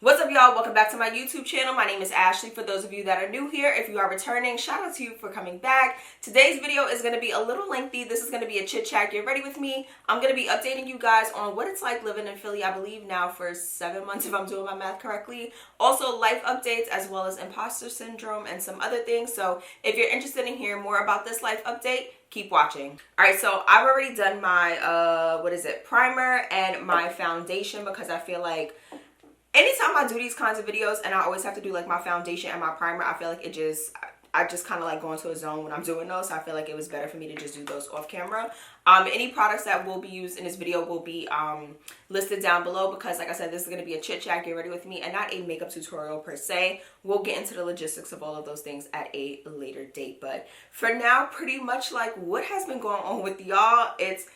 What's up, y'all? Welcome back to my YouTube channel. My name is Ashley. For those of you that are new here, if you are returning, shout out to you for coming back. Today's video is going to be a little lengthy. This is going to be a chit chat. Get ready with me. I'm going to be updating you guys on what it's like living in Philly, I believe now for 7 months if I'm doing my math correctly. Also life updates as well as imposter syndrome and some other things. So if you're interested in hearing more about this life update, keep watching. All right, so I've already done my primer and my foundation, because I feel like anytime I do these kinds of videos and I always have to do like my foundation and my primer, I feel like I just kind of like go into a zone when I'm doing those. So I feel like it was better for me to just do those off camera. Any products that will be used in this video will be listed down below, because like I said, this is going to be a chit chat, get ready with me, and not a makeup tutorial per se. We'll get into the logistics of all of those things at a later date. But for now, pretty much like what has been going on with y'all, it's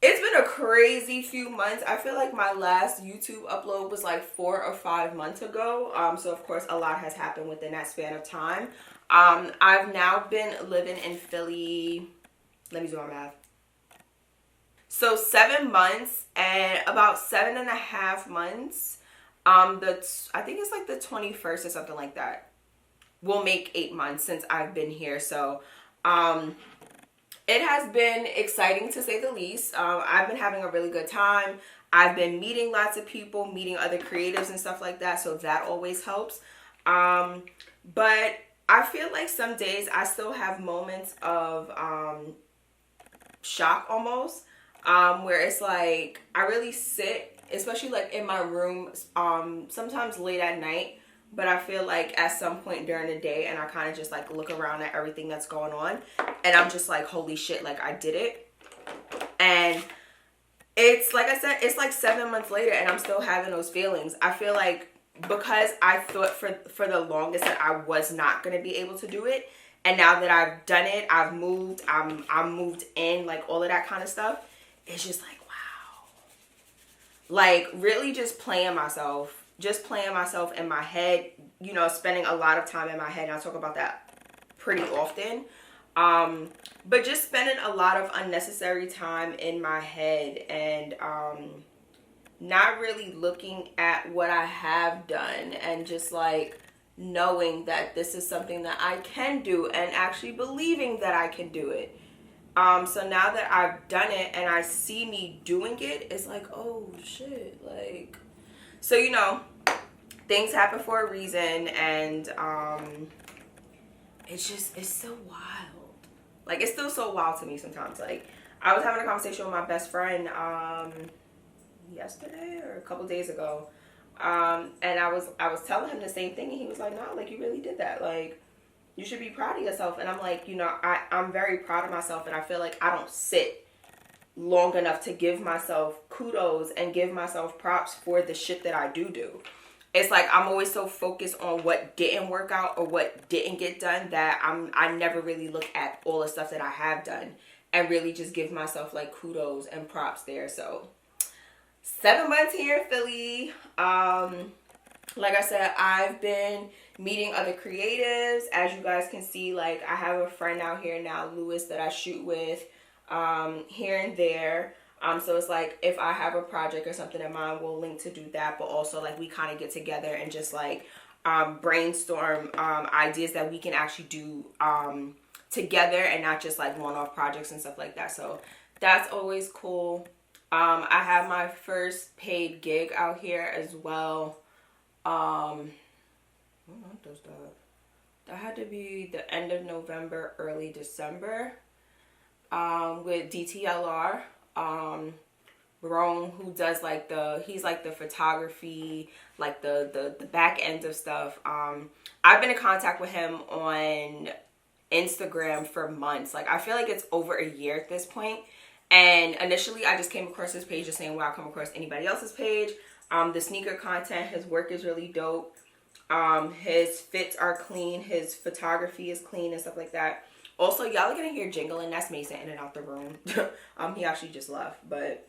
been a crazy few months. I feel like my last YouTube upload was like 4 or 5 months ago. So of course a lot has happened within that span of time. I've now been living in Philly, let me do my math. So 7 months, and about 7.5 months, I think it's like the 21st or something like that, will make 8 months since I've been here. So it has been exciting to say the least. I've been having a really good time. I've been meeting lots of people, meeting other creatives and stuff like that, so that always helps. But I feel like some days I still have moments of shock almost, where it's like I really sit, especially like in my room, sometimes late at night, but I feel like at some point during the day, and I kind of just like look around at everything that's going on, and I'm just like, holy shit, like I did it. And it's like I said, it's like 7 months later and I'm still having those feelings. I feel like because I thought for the longest that I was not going to be able to do it, and now that I've done it, I've moved, I'm moved in, like all of that kind of stuff, it's just like, wow. Like really just playing myself in my head, you know, spending a lot of time in my head, and I talk about that pretty often. But just spending a lot of unnecessary time in my head, and not really looking at what I have done, and just like knowing that this is something that I can do, and actually believing that I can do it. So now that I've done it and I see me doing it, it's like, oh shit, like, so, you know, things happen for a reason, and it's so wild. Like, it's still so wild to me sometimes. Like, I was having a conversation with my best friend yesterday or a couple days ago, and I was telling him the same thing, and he was like, no, like, you really did that. Like, you should be proud of yourself. And I'm like, you know, I'm very proud of myself, and I feel like I don't sit long enough to give myself kudos and give myself props for the shit that I do. It's like I'm always so focused on what didn't work out or what didn't get done that I never really look at all the stuff that I have done and really just give myself like kudos and props there. So 7 months here in Philly. Like I said, I've been meeting other creatives. As you guys can see, like I have a friend out here now, Lewis, that I shoot with here and there. So it's like if I have a project or something in mind, we'll link to do that. But also like we kind of get together and just like brainstorm ideas that we can actually do together, and not just like one-off projects and stuff like that. So that's always cool. I have my first paid gig out here as well. That had to be the end of November, early December, with DTLR. Grwm, who does like he's like the photography, like the back end of stuff. I've been in contact with him on Instagram for months. Like I feel like it's over a year at this point. And initially I just came across his page the same way I come across anybody else's page. The sneaker content, his work is really dope. His fits are clean, his photography is clean and stuff like that. Also, y'all are gonna hear jingling. That's Mason in and out the room. He actually just left, but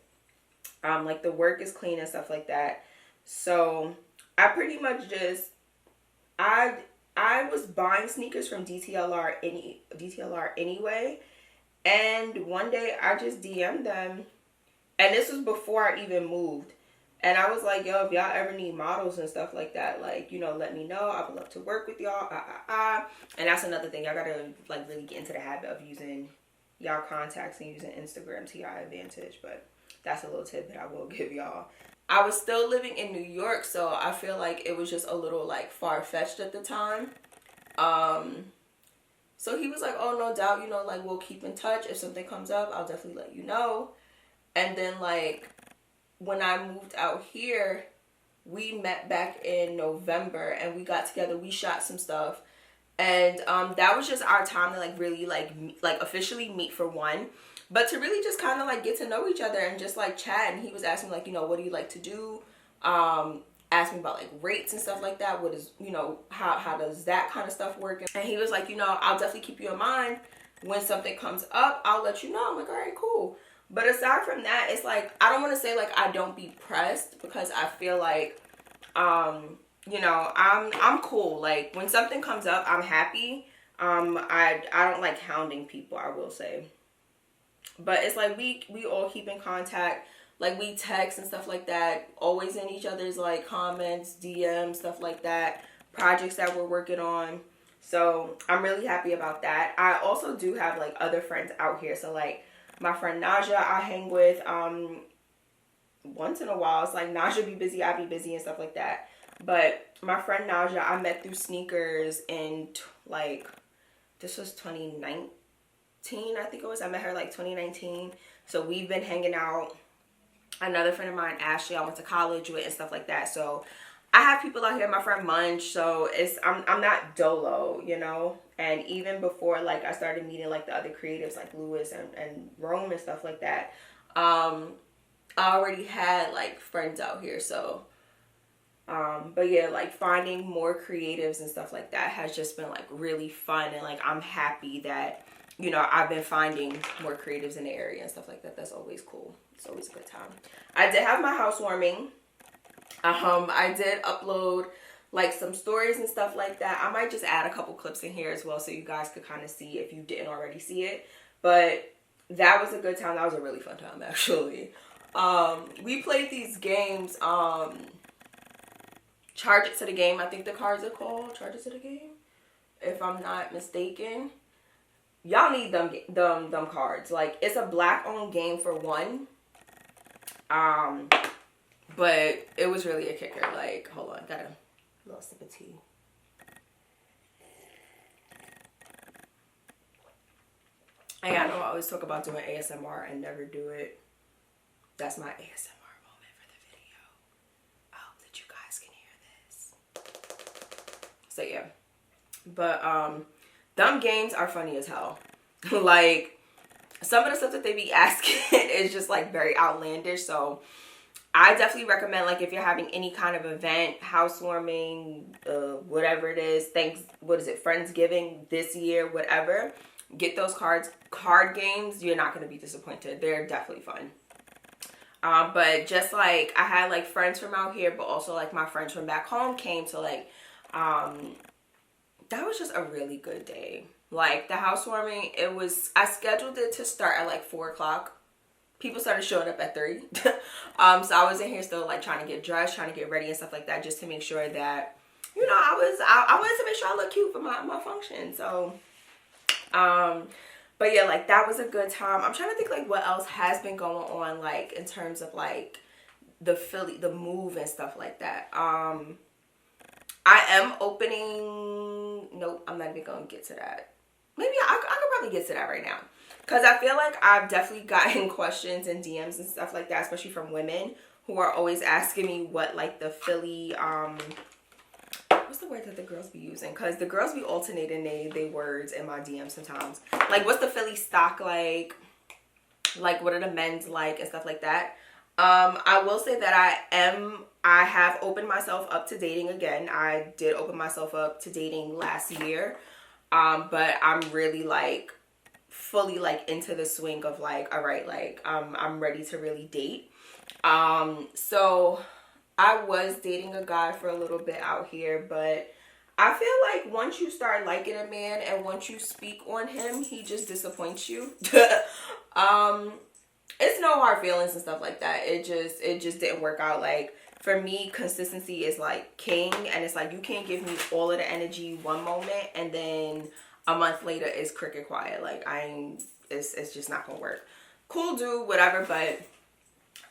like the work is clean and stuff like that. So I pretty much just I was buying sneakers from DTLR anyway, and one day I just DM'd them, and this was before I even moved. And I was like, yo, if y'all ever need models and stuff like that, like, you know, let me know. I would love to work with y'all. And that's another thing. Y'all gotta like really get into the habit of using y'all contacts and using Instagram to your advantage. But that's a little tip that I will give y'all. I was still living in New York, so I feel like it was just a little like far-fetched at the time. So he was like, oh, no doubt, you know, like, we'll keep in touch. If something comes up, I'll definitely let you know. And then, like, when I moved out here, we met back in November and we got together. We shot some stuff. And that was just our time to, like, really, like officially meet for one. But to really just kind of, like, get to know each other and just, like, chat. And he was asking, like, you know, what do you like to do? Asked me about like rates and stuff like that. What is, you know, how does that kind of stuff work? And he was like, you know, I'll definitely keep you in mind. When something comes up, I'll let you know. I'm like, all right, cool. But aside from that, it's like, I don't want to say like I don't be pressed, because I feel like, you know, I'm cool. Like when something comes up, I'm happy. I don't like hounding people, I will say. But it's like we all keep in contact. Like, we text and stuff like that. Always in each other's, like, comments, DMs, stuff like that. Projects that we're working on. So, I'm really happy about that. I also do have, like, other friends out here. So, like, my friend Naja I hang with once in a while. It's like, Naja be busy, I be busy and stuff like that. But my friend Naja, I met through sneakers in, like, this was 2019, I think it was. I met her, like, 2019. So, we've been hanging out. Another friend of mine, Ashley, I went to college with and stuff like that. So I have people out here, my friend Munch. So I'm not dolo, you know. And even before like I started meeting like the other creatives like Lewis and Rome and stuff like that, I already had like friends out here. So but yeah, like finding more creatives and stuff like that has just been like really fun. And like I'm happy that, you know, I've been finding more creatives in the area and stuff like that. That's always cool. It's always a good time. I did have my housewarming. I did upload like some stories and stuff like that. I might just add a couple clips in here as well so you guys could kind of see if you didn't already see it. But that was a good time. That was a really fun time actually. We played these games. Charge It to the Game, I think the cards are called. Charge It to the Game, if I'm not mistaken. Y'all need them cards. Like, it's a black owned game for one. But it was really a kicker. Like, hold on, got a little sip of tea. And I know I always talk about doing ASMR and never do it. That's my ASMR moment for the video. I hope that you guys can hear this. So yeah. But them games are funny as hell. Like, some of the stuff that they be asking is just like very outlandish. So I definitely recommend, like, if you're having any kind of event, housewarming, whatever it is, Friendsgiving this year, whatever, get those card games. You're not going to be disappointed. They're definitely fun. But just like I had like friends from out here, but also like my friends from back home came to like, that was just a really good day. Like the housewarming, I scheduled it to start at like 4 o'clock. People started showing up at 3. So I was in here still like trying to get dressed, trying to get ready and stuff like that, just to make sure that, you know, I wanted to make sure I look cute for my function. So, but yeah, like that was a good time. I'm trying to think like what else has been going on, like in terms of like the move and stuff like that. I am opening, nope, I'm not even gonna get to that. Maybe I could probably get to that right now. Because I feel like I've definitely gotten questions and DMs and stuff like that, especially from women who are always asking me what like the Philly, what's the word that the girls be using? Because the girls be alternating they words in my DMs sometimes. Like, what's the Philly stock like? Like, what are the men's like and stuff like that? I will say that I have opened myself up to dating again. I did open myself up to dating last year. But I'm really like fully like into the swing of like, all right, like I'm ready to really date. So I was dating a guy for a little bit out here, but I feel like once you start liking a man and once you speak on him, he just disappoints you. it's no hard feelings and stuff like that. It just didn't work out. Like, for me, consistency is like king, and it's like you can't give me all of the energy one moment and then a month later it's cricket quiet. Like, it's just not gonna work. Cool dude, whatever, but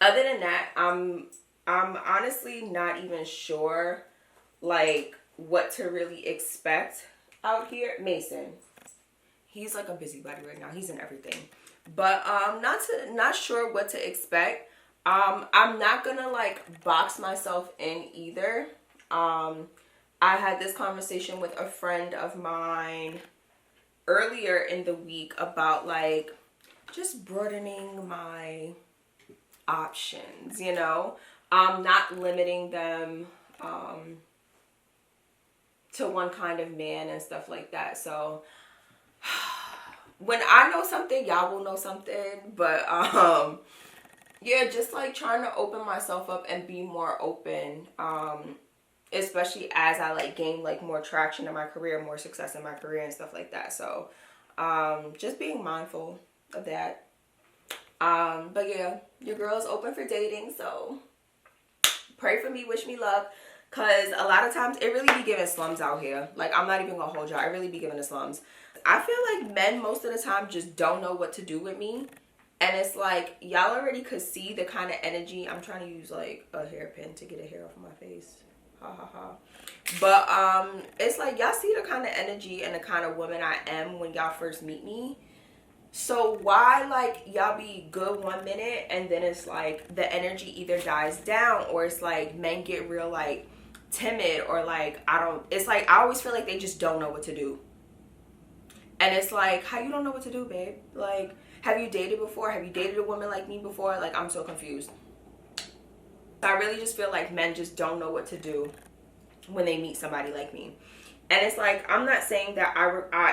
other than that, I'm honestly not even sure like what to really expect out here. Mason, he's like a busybody right now. He's in everything. But not sure what to expect. I'm not gonna like box myself in either. I had this conversation with a friend of mine earlier in the week about like just broadening my options, you know, not limiting them to one kind of man and stuff like that. So when I know something, y'all will know something. But yeah, just like trying to open myself up and be more open, especially as I like gain like more traction in my career, more success in my career and stuff like that. So just being mindful of that. But yeah, your girl's open for dating, so pray for me, wish me luck, because a lot of times it really be giving slums out here. Like, I'm not even gonna hold y'all, I really be giving the slums. I feel like men most of the time just don't know what to do with me, and it's like y'all already could see the kind of energy. I'm trying to use like a hairpin to get a hair off of my face, ha ha ha. But it's like y'all see the kind of energy and the kind of woman I am when y'all first meet me. So why like y'all be good 1 minute and then it's like the energy either dies down, or it's like men get real like timid, or like it's like I always feel like they just don't know what to do. And it's like, how you don't know what to do, babe? Like, have you dated before? Have you dated a woman like me before? Like, I'm so confused. I really just feel like men just don't know what to do when they meet somebody like me. And it's like, I'm not saying that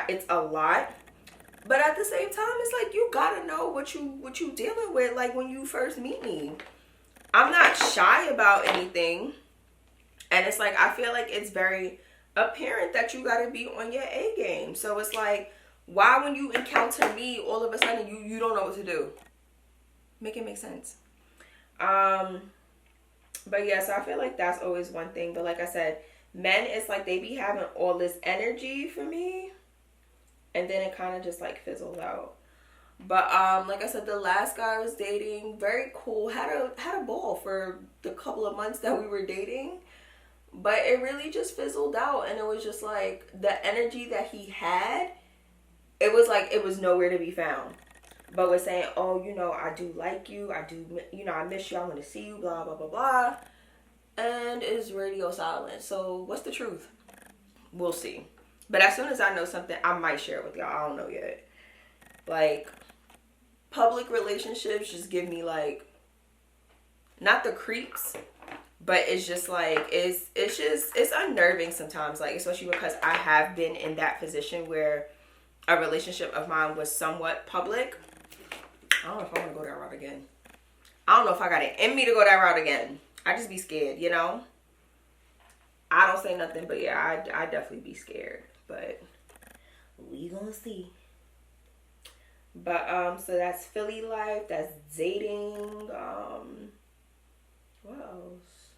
it's a lot, but at the same time, it's like you gotta know what you dealing with, like when you first meet me. I'm not shy about anything, and it's like I feel like it's very apparent that you gotta be on your A game. So it's like, why when you encounter me, all of a sudden you don't know what to do? Make it make sense. But yeah, so I feel like that's always one thing. But like I said, men, it's like they be having all this energy for me, and then it kind of just like fizzles out. But like I said, the last guy I was dating, very cool, had a ball for the couple of months that we were dating, but it really just fizzled out. And it was just like the energy that he had, it was like it was nowhere to be found. But was saying, oh, you know, I do like you, I do, you know, I miss you, I want to see you, blah blah blah blah, and it's radio silent. So what's the truth? We'll see. But as soon as I know something, I might share it with y'all. I don't know yet. Like, public relationships just give me like, not the creeps, but it's just like, it's unnerving sometimes. Like, especially because I have been in that position where a relationship of mine was somewhat public. I don't know if I want to go that route again. I don't know if I got it in me to go that route again. I just be scared, you know? I don't say nothing, but yeah, I definitely be scared. But we gonna see. But so that's Philly life, that's dating. What else?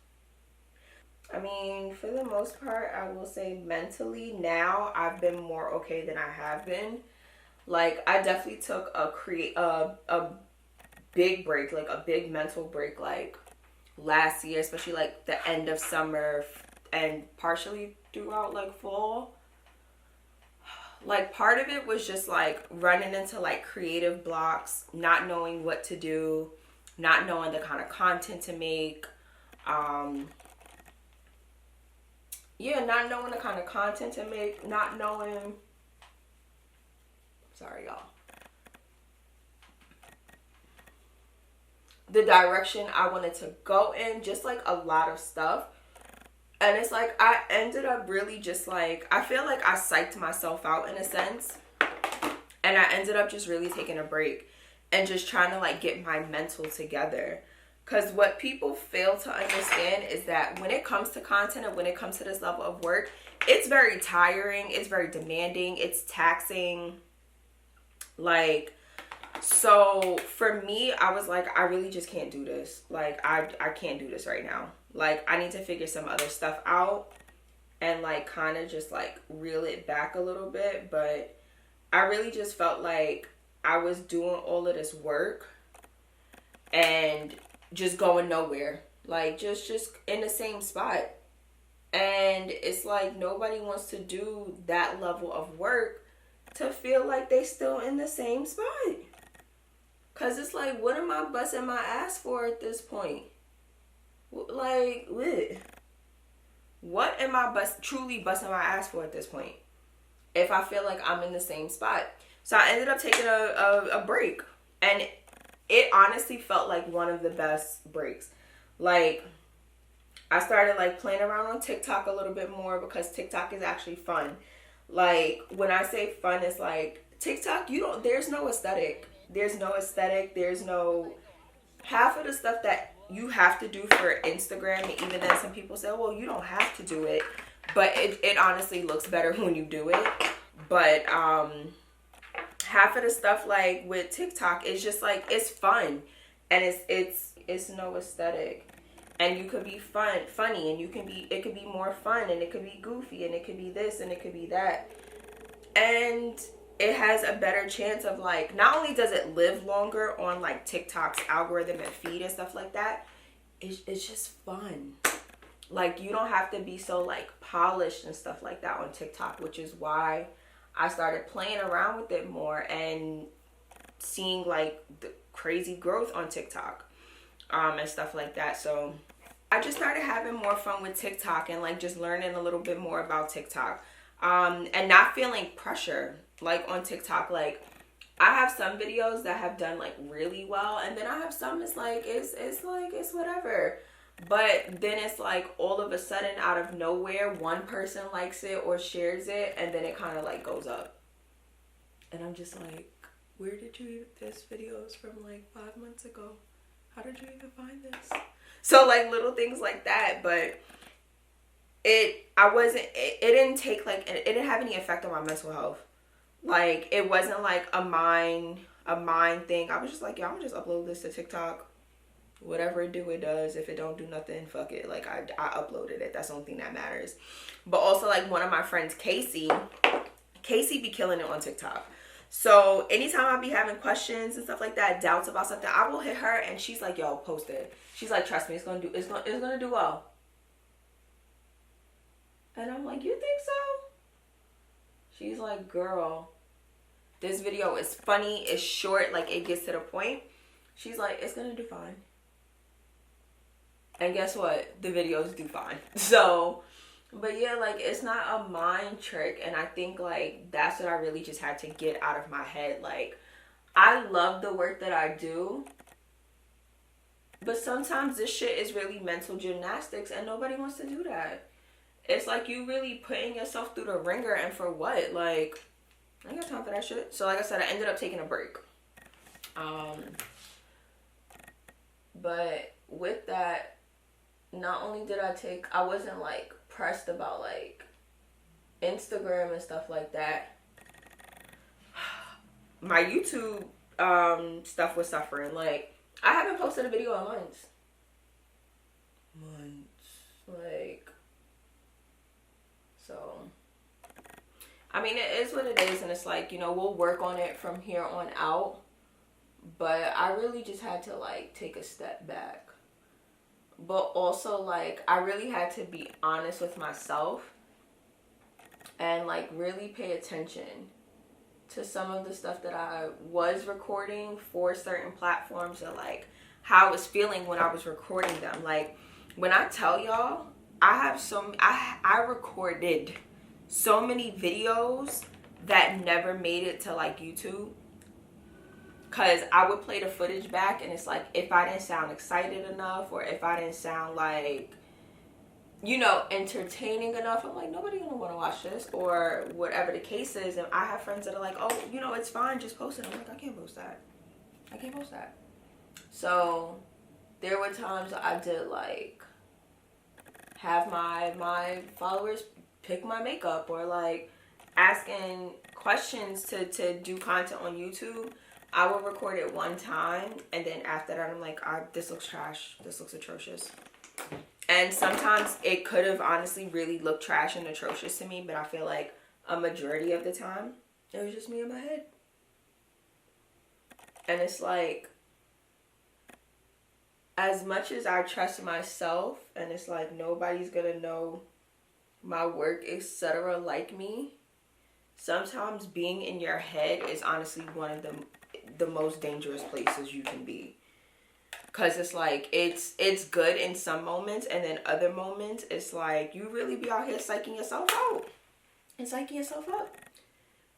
I mean, for the most part, I will say mentally now I've been more okay than I have been. Like, I definitely took a big break, like a big mental break, like last year, especially like the end of summer and partially throughout like fall. Like, part of it was just like running into like creative blocks, not knowing what to do, not knowing the kind of content to make. Yeah, not knowing the kind of content to make, not knowing, sorry y'all, the direction I wanted to go in, just like a lot of stuff. And it's like I ended up really just like, I feel like I psyched myself out in a sense, and I ended up just really taking a break and just trying to like get my mental together. Because what people fail to understand is that when it comes to content and when it comes to this level of work, it's very tiring, it's very demanding, it's taxing. Like, So for me, I was like, I really just can't do this. Like, I can't do this right now. Like, I need to figure some other stuff out and like kind of just like reel it back a little bit. But I really just felt like I was doing all of this work and just going nowhere. Like, just in the same spot. And it's like nobody wants to do that level of work to feel like they still in the same spot. Cause it's like, what am I busting my ass for at this point? Like, what am I truly busting my ass for at this point? If I feel like I'm in the same spot. So I ended up taking a break. And it honestly felt like one of the best breaks. Like, I started like playing around on TikTok a little bit more because TikTok is actually fun. Like, when I say fun, it's like TikTok, there's no aesthetic. There's no aesthetic. There's no, half of the stuff that you have to do for Instagram, even then some people say, well, you don't have to do it. But it honestly looks better when you do it. But half of the stuff like with TikTok is just like, it's fun. And it's no aesthetic. And you could be funny, and it could be more fun, and it could be goofy, and it could be this, and it could be that. And it has a better chance of like, not only does it live longer on like TikTok's algorithm and feed and stuff like that, it's just fun. Like, you don't have to be so like polished and stuff like that on TikTok, which is why I started playing around with it more and seeing like the crazy growth on TikTok and stuff like that. So I just started having more fun with TikTok and like just learning a little bit more about TikTok and not feeling pressure like on TikTok. Like, I have some videos that have done like really well, and then I have some it's whatever. But then it's like all of a sudden out of nowhere one person likes it or shares it, and then it kind of like goes up, and I'm just like, where did you even, this video is from like 5 months ago, how did you even find this? So like little things like that. But it didn't take like, it didn't have any effect on my mental health. Like, it wasn't like a mind thing. I was just like, yeah, I'm gonna just upload this to TikTok. Whatever it do, it does. If it don't do nothing, fuck it. Like, I uploaded it. That's the only thing that matters. But also, like, one of my friends, Casey be killing it on TikTok. So anytime I be having questions and stuff like that, doubts about something, I will hit her, and she's like, yo, post it. She's like, trust me, it's gonna do well. And I'm like, you think so? She's like, girl, this video is funny, it's short, like, it gets to the point. She's like, it's gonna do fine. And guess what? The videos do fine. So, but yeah, like, it's not a mind trick. And I think, like, that's what I really just had to get out of my head. Like, I love the work that I do, but sometimes this shit is really mental gymnastics, and nobody wants to do that. It's like you really putting yourself through the ringer, and for what? Like, I ain't got time for that shit. So like I said, I ended up taking a break. But with that, not only did I wasn't like pressed about like Instagram and stuff like that. My YouTube stuff was suffering. Like, I haven't posted a video in months. Like, so, I mean, it is what it is, and it's like, you know, we'll work on it from here on out. But I really just had to like take a step back. But also, like, I really had to be honest with myself and like really pay attention to some of the stuff that I was recording for certain platforms, and like how I was feeling when I was recording them. Like, when I tell y'all, I recorded so many videos that never made it to like YouTube. Cause I would play the footage back, and it's like, if I didn't sound excited enough, or if I didn't sound like, you know, entertaining enough, I'm like, nobody gonna want to watch this, or whatever the case is. And I have friends that are like, oh, you know, it's fine, just post it. I'm like, I can't post that. So there were times I did like have my followers pick my makeup, or like asking questions to do content on YouTube, I will record it one time, and then after that I'm like, this looks trash, this looks atrocious. And sometimes it could have honestly really looked trash and atrocious to me, but I feel like a majority of the time it was just me in my head. And it's like, as much as I trust myself, and it's like nobody's gonna know my work, etc., like me, sometimes being in your head is honestly one of the most dangerous places you can be. Because it's like, it's good in some moments, and then other moments it's like you really be out here psyching yourself out and psyching yourself up.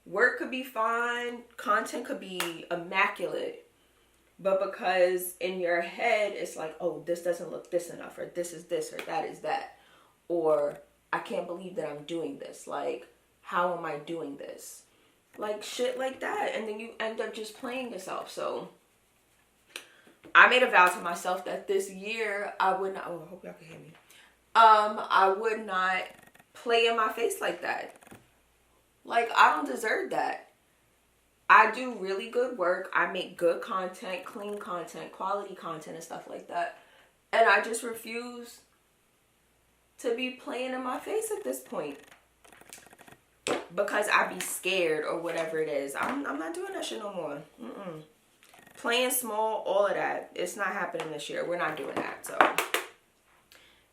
Work could be fine, content could be immaculate, but because in your head it's like, oh, this doesn't look this enough, or this is this, or that is that, or I can't believe that I'm doing this, like, how am I doing this? Like, shit like that. And then you end up just playing yourself. So I made a vow to myself that this year I would not, oh, I hope y'all can hear me. I would not play in my face like that. Like, I don't deserve that. I do really good work. I make good content, clean content, quality content, and stuff like that. And I just refuse to be playing in my face at this point. Because I be scared or whatever it is. I'm not doing that shit no more. Playing small, all of that, it's not happening this year. We're not doing that. So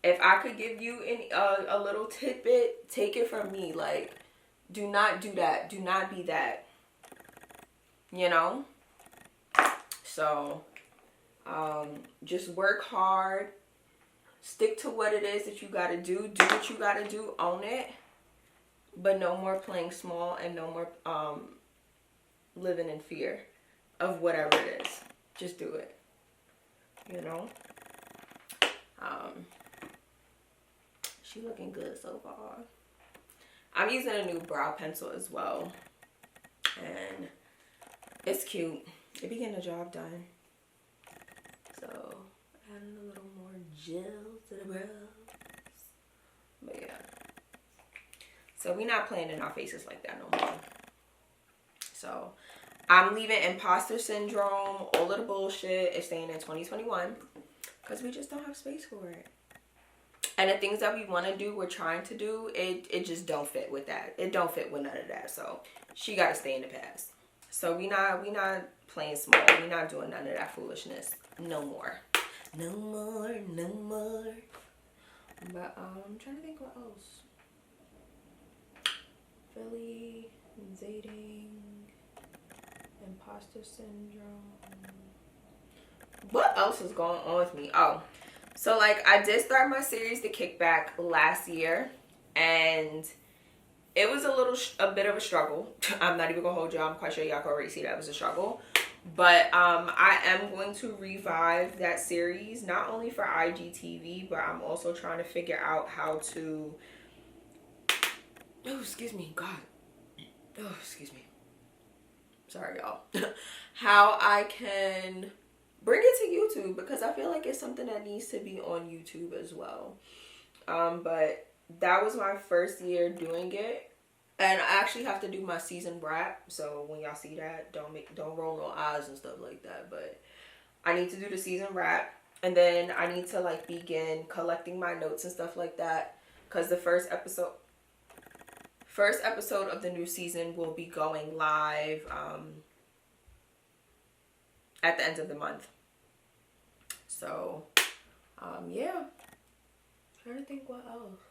if I could give you a little tidbit, take it from me. Like, do not do that. Do not be that. You know? So just work hard. Stick to what it is that you gotta do. Do what you gotta do. Own it. But no more playing small, and no more living in fear of whatever it is. Just do it. You know? She looking good so far. I'm using a new brow pencil as well. And it's cute. It be getting the job done. So, adding a little more gel to the brows. But yeah. So we not playing in our faces like that no more. So I'm leaving imposter syndrome, all of the bullshit is staying in 2021 because we just don't have space for it. And the things that we want to do, we're trying to do, it just don't fit with that. It don't fit with none of that. So she got to stay in the past. So we not playing small. We not doing none of that foolishness no more. No more, no more. But I'm trying to think what else. Philly, dating, imposter syndrome. What else is going on with me? Oh, so like I did start my series The Kickback last year, and it was a bit of a struggle. I'm not even gonna hold y'all. I'm quite sure y'all can already see that it was a struggle. But I am going to revive that series, not only for IGTV, but I'm also trying to figure out how to, oh, excuse me, God. Oh, excuse me. Sorry, y'all. How I can bring it to YouTube, because I feel like it's something that needs to be on YouTube as well. But that was my first year doing it. And I actually have to do my season wrap. So when y'all see that, don't roll no eyes and stuff like that. But I need to do the season wrap. And then I need to like begin collecting my notes and stuff like that. Because the first episode of the new season will be going live at the end of the month. So, yeah. Trying to think what else.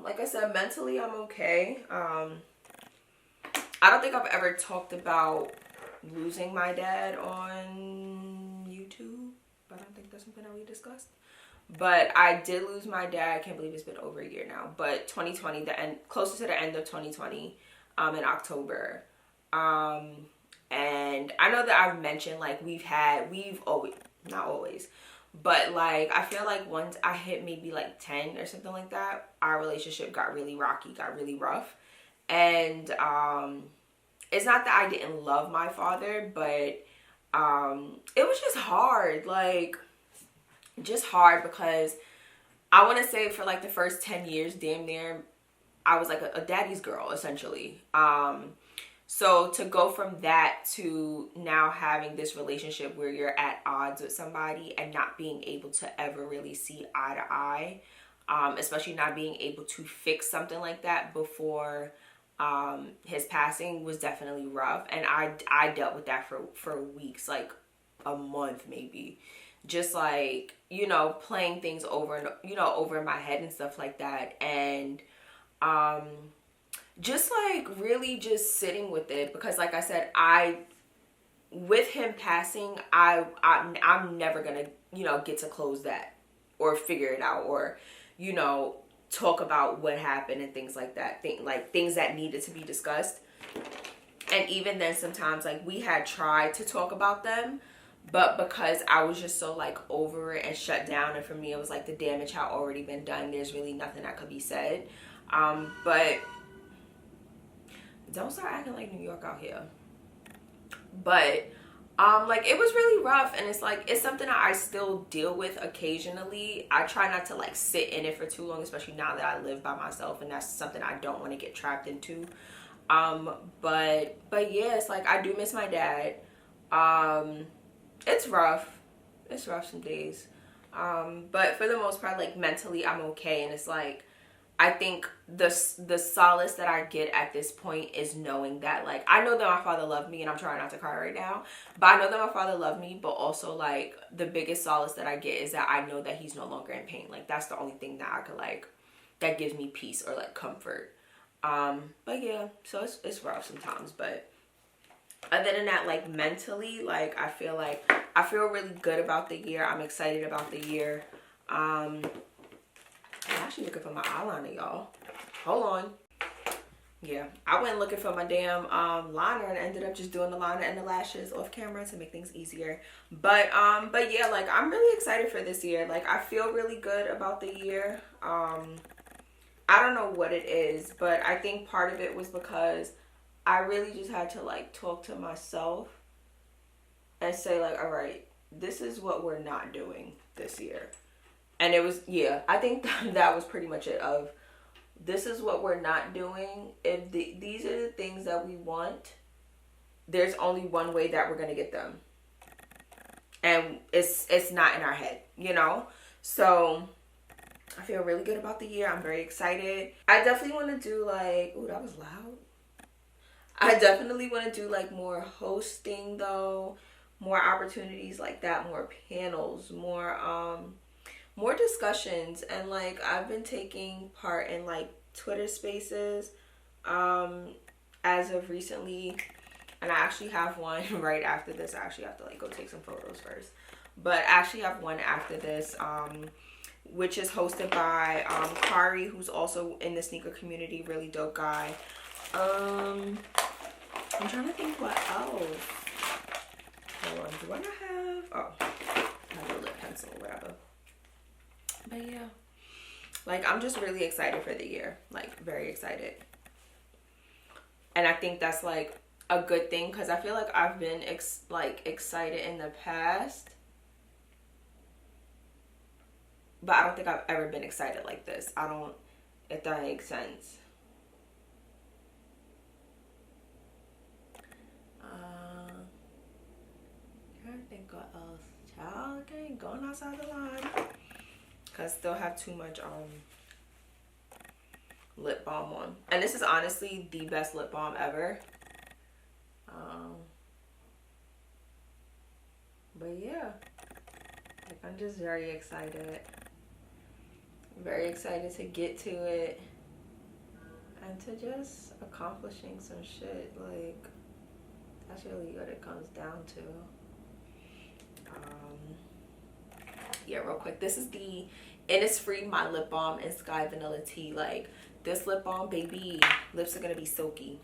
Like I said, mentally I'm okay. I don't think I've ever talked about losing my dad on YouTube. I don't think that's something that we discussed. But I did lose my dad. I can't believe it's been over a year now. But 2020, closer to the end of 2020, in October. And I know that I've mentioned like we've always, not always, but like I feel like once I hit maybe like 10 or something like that, our relationship got really rocky, got really rough. And it's not that I didn't love my father, but it was just hard. Like, just hard because I want to say for like the first 10 years, damn near, I was like a daddy's girl essentially. So to go from that to now having this relationship where you're at odds with somebody and not being able to ever really see eye to eye, especially not being able to fix something like that before his passing, was definitely rough. And I dealt with that for weeks, like a month maybe, just like, you know, playing things over and, you know, over in my head and stuff like that. And just like really just sitting with it, because like I said, with him passing, I'm never gonna, you know, get to close that or figure it out, or, you know, talk about what happened and things like that, things that needed to be discussed. And even then, sometimes like we had tried to talk about them, but because I was just so like over it and shut down, and for me it was like the damage had already been done, there's really nothing that could be said. But don't start acting like New York out here. But like it was really rough, and it's like, it's something that I still deal with occasionally. I try not to like sit in it for too long, especially now that I live by myself, and that's something I don't want to get trapped into. But yeah, it's like I do miss my dad. It's rough some days, but for the most part, like mentally I'm okay. And it's like, I think the solace that I get at this point is knowing that, like, I know that my father loved me, and I'm trying not to cry right now, but I know that my father loved me. But also, like, the biggest solace that I get is that I know that he's no longer in pain. Like, that's the only thing that I could, like, that gives me peace or like comfort. But yeah, so it's rough sometimes. But other than that, like mentally, like I feel really good about the year. I'm excited about the year. I'm actually looking for my eyeliner, y'all. Hold on. Yeah, I went looking for my damn liner and ended up just doing the liner and the lashes off camera to make things easier. But yeah, like I'm really excited for this year. Like I feel really good about the year. I don't know what it is, but I think part of it was because I really just had to like talk to myself and say like, all right, this is what we're not doing this year. And it was, yeah, I think that was pretty much it. Of this is what we're not doing. If these are the things that we want, there's only one way that we're going to get them. And it's not in our head, you know? So I feel really good about the year. I'm very excited. I definitely want to do like, ooh, that was loud. I definitely want to do like more hosting though, more opportunities like that, more panels, more discussions. And like I've been taking part in like Twitter spaces as of recently, and I actually have one right after this. I actually have to like go take some photos first, but I actually have one after this, which is hosted by Kari, who's also in the sneaker community, really dope guy. I'm trying to think what else. Hold on, do I not have, oh, I have a lip pencil or whatever. But yeah, like I'm just really excited for the year, like very excited. And I think that's like a good thing, because I feel like I've been excited in the past, but I don't think I've ever been excited like this. I don't, if that makes sense. Trying to think what else. Child, I ain't going outside the line. Cause still have too much lip balm on. And this is honestly the best lip balm ever. But yeah, like I'm just very excited. Very excited to get to it and to just accomplishing some shit. Like that's really what it comes down to. Yeah, real quick, this is the Innisfree My Lip Balm in Sky Vanilla Tea. Like this lip balm, baby, lips are gonna be silky.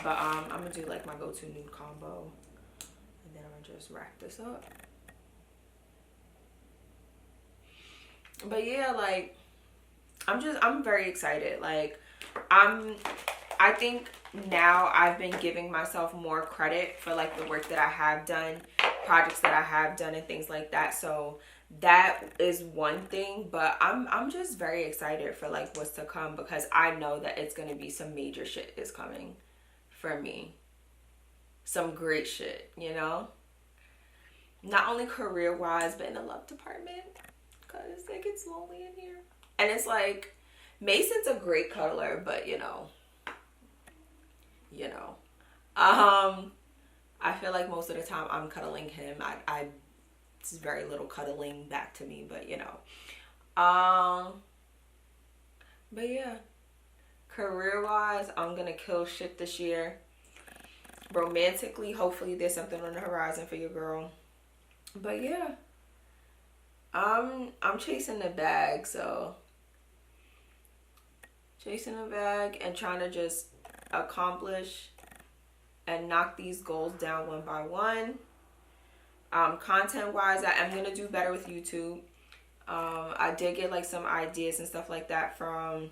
But I'm gonna do like my go-to nude combo, and then I'm gonna just rack this up. But yeah, like I'm very excited. Like I think now I've been giving myself more credit for like the work that I have done, projects that I have done, and things like that. So that is one thing, but I'm just very excited for like what's to come, because I know that it's gonna be some major shit is coming for me. Some great shit, you know? Not only career wise, but in the love department, because it gets lonely in here. And it's like, Mason's a great cuddler, but you know, I feel like most of the time I'm cuddling him. I it's very little cuddling back to me, but you know. But yeah, career wise, I'm gonna kill shit this year. Romantically, hopefully there's something on the horizon for your girl. But yeah, I'm chasing the bag, so chasing a bag and trying to just accomplish and knock these goals down one by one. Content wise, I am gonna do better with YouTube. I did get like some ideas and stuff like that from,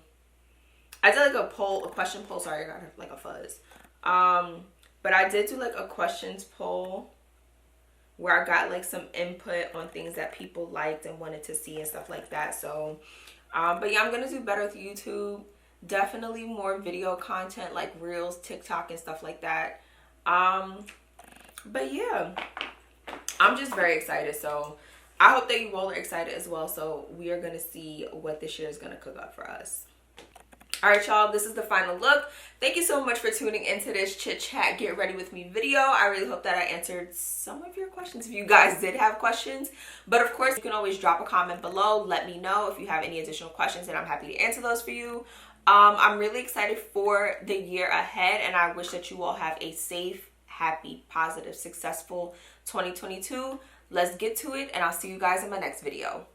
I did like a question poll, sorry, I got like a fuzz. But I did do like a questions poll where I got like some input on things that people liked and wanted to see and stuff like that. So but yeah, I'm gonna do better with YouTube. Definitely more video content like Reels, TikTok and stuff like that. But yeah, I'm just very excited. So I hope that you all are excited as well. So we are gonna see what this year is gonna cook up for us. All right, y'all, this is the final look. Thank you so much for tuning into this chit chat get ready with me video. I really hope that I answered some of your questions if you guys did have questions. But of course, you can always drop a comment below. Let me know if you have any additional questions, and I'm happy to answer those for you. I'm really excited for the year ahead, and I wish that you all have a safe, happy, positive, successful 2022. Let's get to it, and I'll see you guys in my next video.